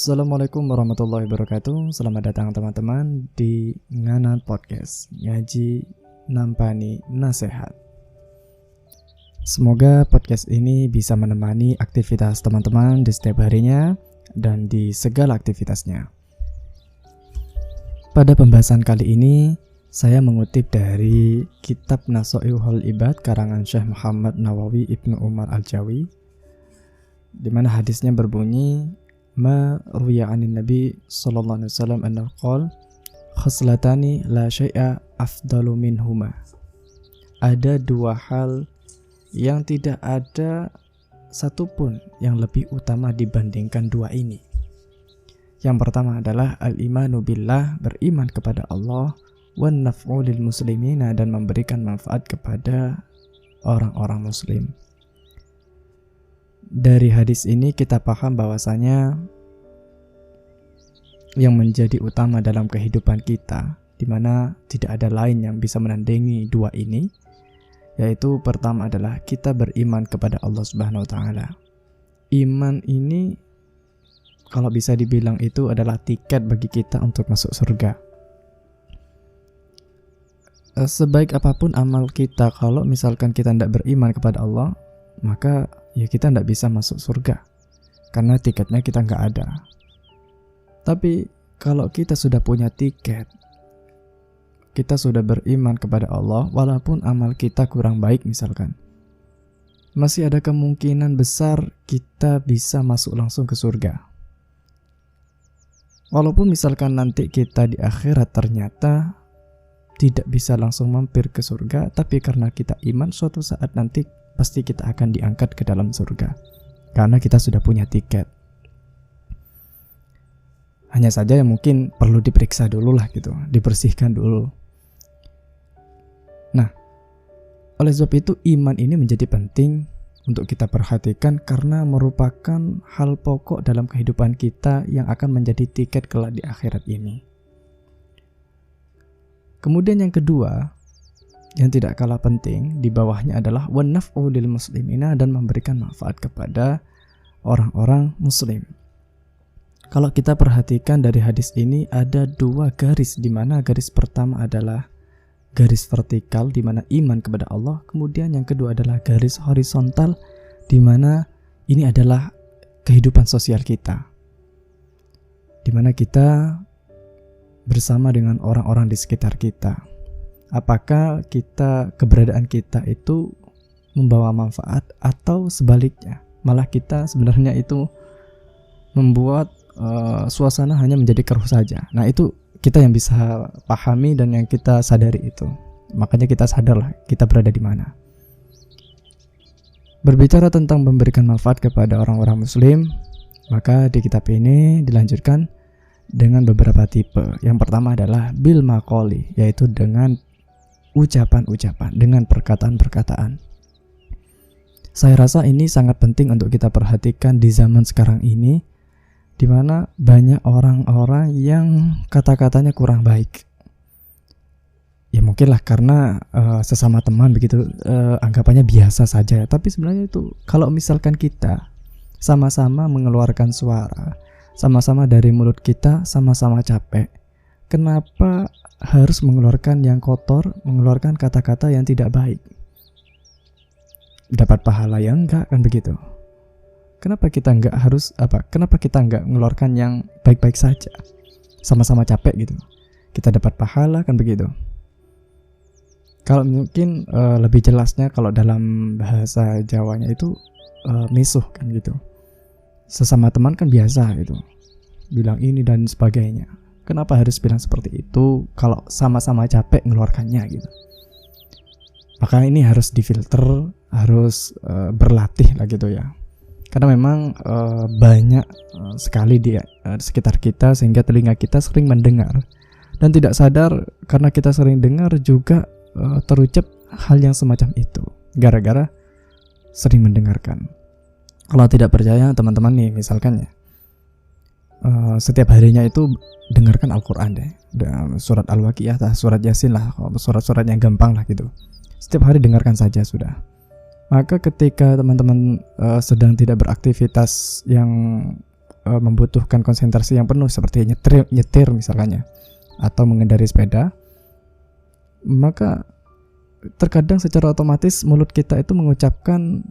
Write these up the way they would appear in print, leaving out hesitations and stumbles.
Assalamualaikum warahmatullahi wabarakatuh. Selamat datang teman-teman di Ngana Podcast Ngaji Nampani Nasehat. Semoga podcast ini bisa menemani aktivitas teman-teman di setiap harinya dan di segala aktivitasnya. Pada pembahasan kali ini, saya mengutip dari kitab Nashaiul Ibad karangan Syekh Muhammad Nawawi Ibnu Umar Al-Jawi, di mana hadisnya berbunyi, ma ruya anin nabi sallallahu alaihi wasallam annahu qala khaslatani la syai'a afdalu minhuma. Ada dua hal yang tidak ada satupun yang lebih utama dibandingkan dua ini. Yang pertama adalah al-imanu billah, beriman kepada Allah, wan naf'u lil muslimina, dan memberikan manfaat kepada orang-orang muslim. Dari hadis ini kita paham bahwasanya yang menjadi utama dalam kehidupan kita, di mana tidak ada lain yang bisa menandingi dua ini, yaitu pertama adalah kita beriman kepada Allah Subhanahu wa taala. Iman ini kalau bisa dibilang itu adalah tiket bagi kita untuk masuk surga. Sebaik apapun amal kita, kalau misalkan kita tidak beriman kepada Allah, maka ya kita tidak bisa masuk surga, karena tiketnya kita nggak ada. Tapi kalau kita sudah punya tiket, kita sudah beriman kepada Allah, walaupun amal kita kurang baik misalkan, masih ada kemungkinan besar kita bisa masuk langsung ke surga. Walaupun misalkan nanti kita di akhirat ternyata tidak bisa langsung mampir ke surga, tapi karena kita iman, suatu saat nanti pasti kita akan diangkat ke dalam surga, karena kita sudah punya tiket. Hanya saja yang mungkin perlu diperiksa dulu lah gitu, dibersihkan dulu. Nah, oleh sebab itu iman ini menjadi penting untuk kita perhatikan, karena merupakan hal pokok dalam kehidupan kita yang akan menjadi tiket kelak di akhirat ini. Kemudian yang kedua, yang tidak kalah penting di bawahnya adalah wan naf'u lil muslimina, dan memberikan manfaat kepada orang-orang muslim. Kalau kita perhatikan dari hadis ini ada dua garis, di mana garis pertama adalah garis vertikal di mana iman kepada Allah, kemudian yang kedua adalah garis horizontal di mana ini adalah kehidupan sosial kita, di mana kita bersama dengan orang-orang di sekitar kita. Apakah keberadaan kita itu membawa manfaat, atau sebaliknya, malah kita sebenarnya itu membuat suasana hanya menjadi keruh saja. Nah, itu kita yang bisa pahami dan yang kita sadari itu. Makanya kita sadarlah kita berada di mana. Berbicara tentang memberikan manfaat kepada orang-orang muslim, maka di kitab ini dilanjutkan dengan beberapa tipe. Yang pertama adalah bil maqali, yaitu dengan ucapan-ucapan, dengan perkataan-perkataan. Saya rasa ini sangat penting untuk kita perhatikan di zaman sekarang ini, di mana banyak orang-orang yang kata-katanya kurang baik. Ya mungkinlah karena sesama teman begitu, anggapannya biasa saja. Tapi sebenarnya itu kalau misalkan kita sama-sama mengeluarkan suara, sama-sama dari mulut kita sama-sama capek, kenapa harus mengeluarkan yang kotor, mengeluarkan kata-kata yang tidak baik? Dapat pahala yang enggak, kan begitu? Kenapa kita enggak mengeluarkan yang baik-baik saja? Sama-sama capek gitu, kita dapat pahala, kan begitu? Kalau mungkin lebih jelasnya, kalau dalam bahasa Jawanya itu misuh, kan gitu. Sesama teman kan biasa gitu, bilang ini dan sebagainya. Kenapa harus bilang seperti itu kalau sama-sama capek mengeluarkannya gitu? Maka ini harus difilter, harus berlatih lah gitu ya. Karena memang banyak sekali di sekitar kita, sehingga telinga kita sering mendengar, dan tidak sadar karena kita sering dengar juga terucap hal yang semacam itu gara-gara sering mendengarkan. Kalau tidak percaya teman-teman nih, misalkan ya, setiap harinya itu dengarkan Al-Quran deh, surat Al-Waqiah, surat Yasin lah, surat-surat yang gampang lah gitu. Setiap hari dengarkan saja sudah. Maka ketika teman-teman sedang tidak beraktivitas yang membutuhkan konsentrasi yang penuh seperti nyetir misalnya atau mengendarai sepeda, maka terkadang secara otomatis mulut kita itu mengucapkan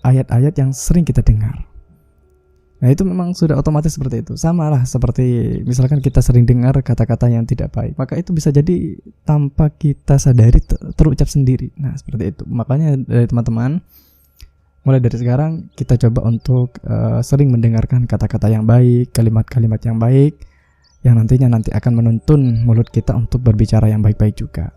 ayat-ayat yang sering kita dengar. Nah itu memang sudah otomatis seperti itu. Sama lah seperti misalkan kita sering dengar kata-kata yang tidak baik, maka itu bisa jadi tanpa kita sadari terucap sendiri. Nah seperti itu. Makanya dari teman-teman, mulai dari sekarang kita coba untuk sering mendengarkan kata-kata yang baik, kalimat-kalimat yang baik, yang nanti akan menuntun mulut kita untuk berbicara yang baik-baik juga.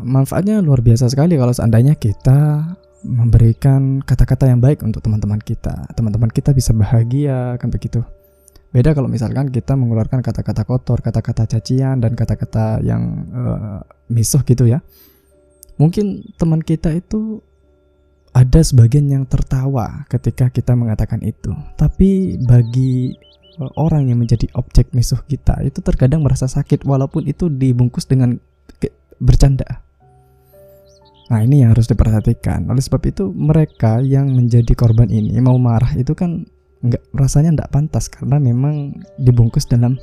Manfaatnya luar biasa sekali kalau seandainya kita memberikan kata-kata yang baik untuk teman-teman kita bisa bahagia, kan begitu. Beda kalau misalkan kita mengeluarkan kata-kata kotor, kata-kata cacian, dan kata-kata yang misuh gitu ya. Mungkin teman kita itu ada sebagian yang tertawa ketika kita mengatakan itu, tapi bagi orang yang menjadi objek misuh kita itu terkadang merasa sakit walaupun itu dibungkus dengan bercanda. Nah ini yang harus diperhatikan. Oleh sebab itu mereka yang menjadi korban ini mau marah itu kan rasanya tidak pantas karena memang dibungkus dalam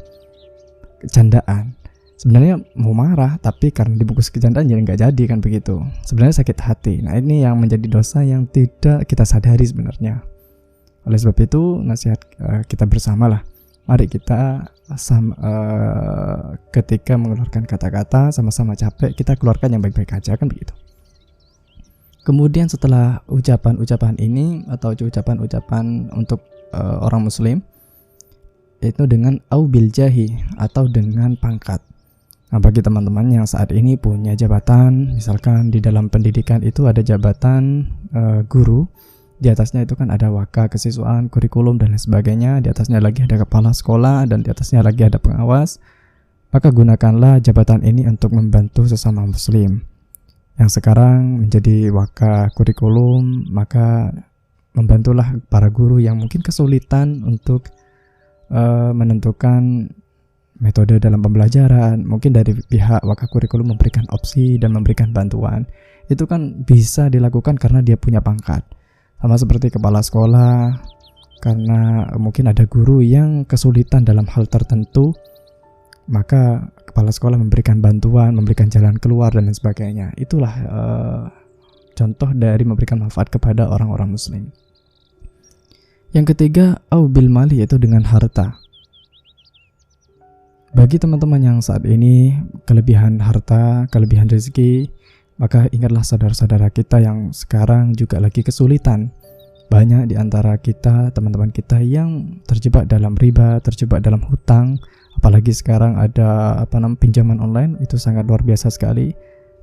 candaan. Sebenarnya mau marah tapi karena dibungkus kecandaan jadi nggak jadi, kan begitu. Sebenarnya sakit hati. Nah ini yang menjadi dosa yang tidak kita sadari sebenarnya. Oleh sebab itu nasihat kita bersama lah. Mari kita ketika mengeluarkan kata-kata sama-sama capek, kita keluarkan yang baik-baik aja, kan begitu. Kemudian setelah ucapan-ucapan ini atau ucapan-ucapan untuk orang muslim itu dengan au bil jahi atau dengan pangkat. Nah, bagi teman-teman yang saat ini punya jabatan, misalkan di dalam pendidikan itu ada jabatan guru, di atasnya itu kan ada waka kesiswaan, kurikulum dan lain sebagainya, di atasnya lagi ada kepala sekolah dan di atasnya lagi ada pengawas. Maka gunakanlah jabatan ini untuk membantu sesama muslim. Yang sekarang menjadi waka kurikulum, maka membantulah para guru yang mungkin kesulitan untuk menentukan metode dalam pembelajaran. Mungkin dari pihak waka kurikulum memberikan opsi dan memberikan bantuan. Itu kan bisa dilakukan karena dia punya pangkat. Sama seperti kepala sekolah, karena mungkin ada guru yang kesulitan dalam hal tertentu, maka kepala sekolah memberikan bantuan, memberikan jalan keluar dan lain sebagainya. Itulah contoh dari memberikan manfaat kepada orang-orang muslim. Yang ketiga, au bil mali, yaitu dengan harta. Bagi teman-teman yang saat ini kelebihan harta, kelebihan rezeki, maka ingatlah saudara-saudara kita yang sekarang juga lagi kesulitan. Banyak di antara kita, teman-teman kita yang terjebak dalam riba, terjebak dalam hutang. Apalagi sekarang ada pinjaman online, itu sangat luar biasa sekali.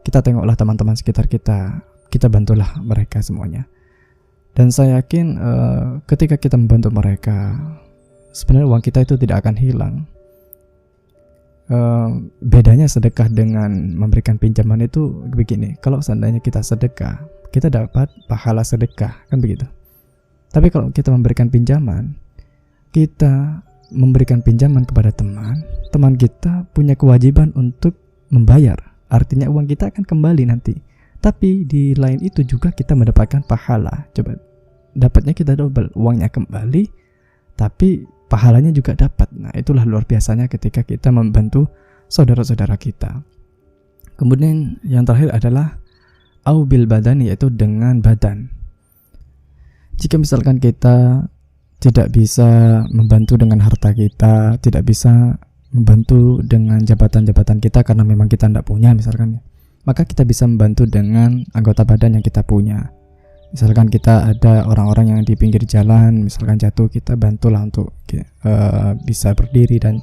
Kita tengoklah teman-teman sekitar kita bantulah mereka semuanya. Dan saya yakin ketika kita membantu mereka, sebenarnya uang kita itu tidak akan hilang. Bedanya sedekah dengan memberikan pinjaman itu begini, kalau seandainya kita sedekah, kita dapat pahala sedekah, kan begitu. Tapi kalau kita memberikan pinjaman, kita memberikan pinjaman kepada teman kita punya kewajiban untuk membayar. Artinya uang kita akan kembali nanti. Tapi di lain itu juga kita mendapatkan pahala. Coba, dapatnya kita double, uangnya kembali, tapi pahalanya juga dapat. Nah, itulah luar biasanya ketika kita membantu saudara-saudara kita. Kemudian yang terakhir adalah au bil badani, yaitu dengan badan. Jika misalkan kita tidak bisa membantu dengan harta kita, tidak bisa membantu dengan jabatan-jabatan kita karena memang kita tidak punya misalkan, maka kita bisa membantu dengan anggota badan yang kita punya. Misalkan kita ada orang-orang yang di pinggir jalan, misalkan jatuh, kita bantulah untuk bisa berdiri. Dan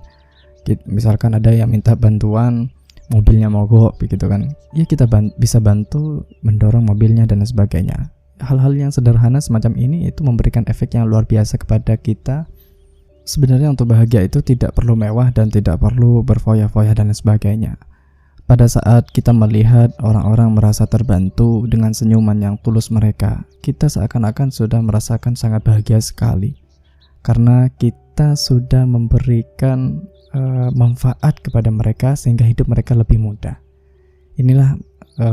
misalkan ada yang minta bantuan, mobilnya mogok begitu kan, ya kita bisa bantu mendorong mobilnya dan sebagainya. Hal-hal yang sederhana semacam ini itu memberikan efek yang luar biasa kepada kita. Sebenarnya untuk bahagia itu tidak perlu mewah dan tidak perlu berfoya-foya dan sebagainya. Pada saat kita melihat orang-orang merasa terbantu dengan senyuman yang tulus mereka, kita seakan-akan sudah merasakan sangat bahagia sekali. Karena kita sudah memberikan manfaat kepada mereka sehingga hidup mereka lebih mudah. Inilah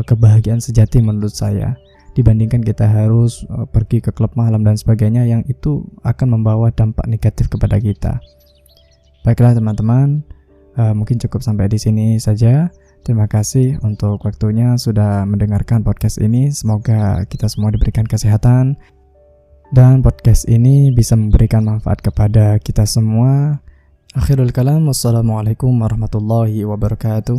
kebahagiaan sejati menurut saya. dibandingkan kita harus pergi ke klub malam dan sebagainya, yang itu akan membawa dampak negatif kepada kita. Baiklah teman-teman, mungkin cukup sampai di sini saja. Terima kasih untuk waktunya sudah mendengarkan podcast ini. Semoga kita semua diberikan kesehatan dan podcast ini bisa memberikan manfaat kepada kita semua. Akhirul kalam, wassalamualaikum warahmatullahi wabarakatuh.